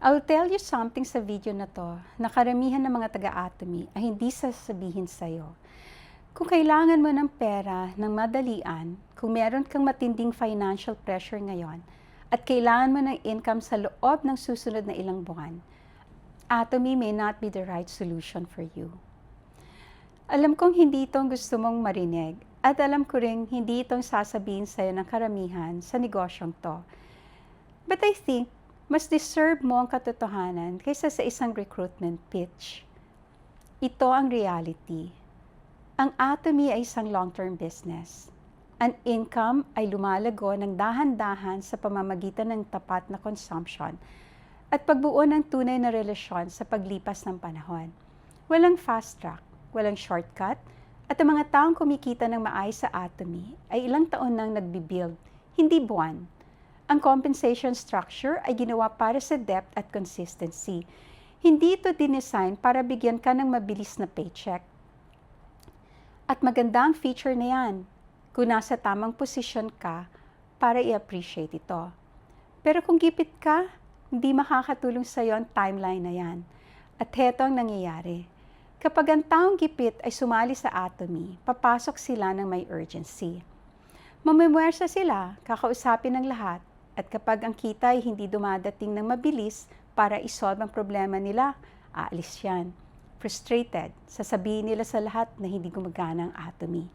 I'll tell you something sa video na to na karamihan ng mga taga-Atomy ay hindi sasabihin sa'yo. Kung kailangan mo ng pera ng madalian, kung meron kang matinding financial pressure ngayon, at kailangan mo ng income sa loob ng susunod na ilang buwan, Atomy may not be the right solution for you. Alam kong hindi itong gusto mong marinig at alam ko rin hindi itong sasabihin sa'yo ng karamihan sa negosyong to. But I think mas deserve mo ang katotohanan kaysa sa isang recruitment pitch. Ito ang reality. Ang Atomy ay isang long-term business. Ang income ay lumalago ng dahan-dahan sa pamamagitan ng tapat na consumption at pagbuo ng tunay na relasyon sa paglipas ng panahon. Walang fast track, walang shortcut, at ang mga taong kumikita ng maayos sa Atomy ay ilang taon nang nagbibuild, hindi buwan. Ang compensation structure ay ginawa para sa depth at consistency. Hindi ito dinesign para bigyan ka ng mabilis na paycheck. At maganda ang feature na yan kung nasa tamang posisyon ka para i-appreciate ito. Pero kung gipit ka, hindi makakatulong sa iyo ang timeline na yan. At heto ang nangyayari. Kapag ang taong gipit ay sumali sa Atomy, papasok sila ng may urgency. Mamimwersa sila, kakausapin ng lahat, at kapag ang kita ay hindi dumadating ng mabilis para isolve ang problema nila, aalis yan. Frustrated, sasabihin nila sa lahat na hindi gumagana ang Atomy.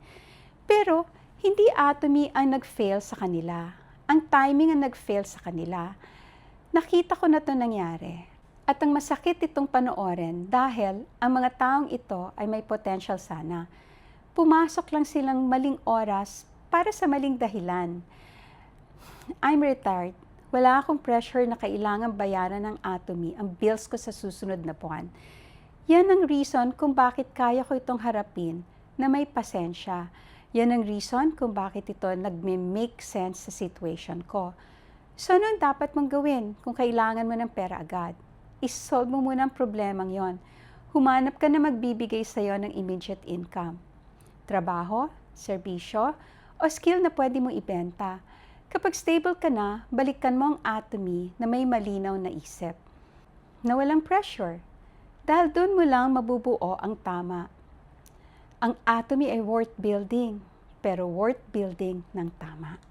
Pero hindi Atomy ang nag-fail sa kanila. Ang timing ang nag-fail sa kanila. Nakita ko na ito nangyari. At ang masakit itong panoorin dahil ang mga taong ito ay may potential sana. Pumasok lang silang maling oras para sa maling dahilan. I'm retired. Wala akong pressure na kailangan bayaran ng Atomy ang bills ko sa susunod na buwan. Yan ang reason kung bakit kaya ko itong harapin na may pasensya. Yan ang reason kung bakit ito nagme-make sense sa situation ko. So anong dapat mong gawin kung kailangan mo ng pera agad? Isolve mo muna ang problemang yon. Humanap ka na magbibigay sa iyo ng immediate income. Trabaho, serbisyo, o skill na pwede mong ibenta. Kapag stable ka na, balikan mo ang Atomy na may malinaw na isip. Na walang pressure. Dahil doon mo lang mabubuo ang tama. Ang Atomy ay worth building, pero worth building ng tama.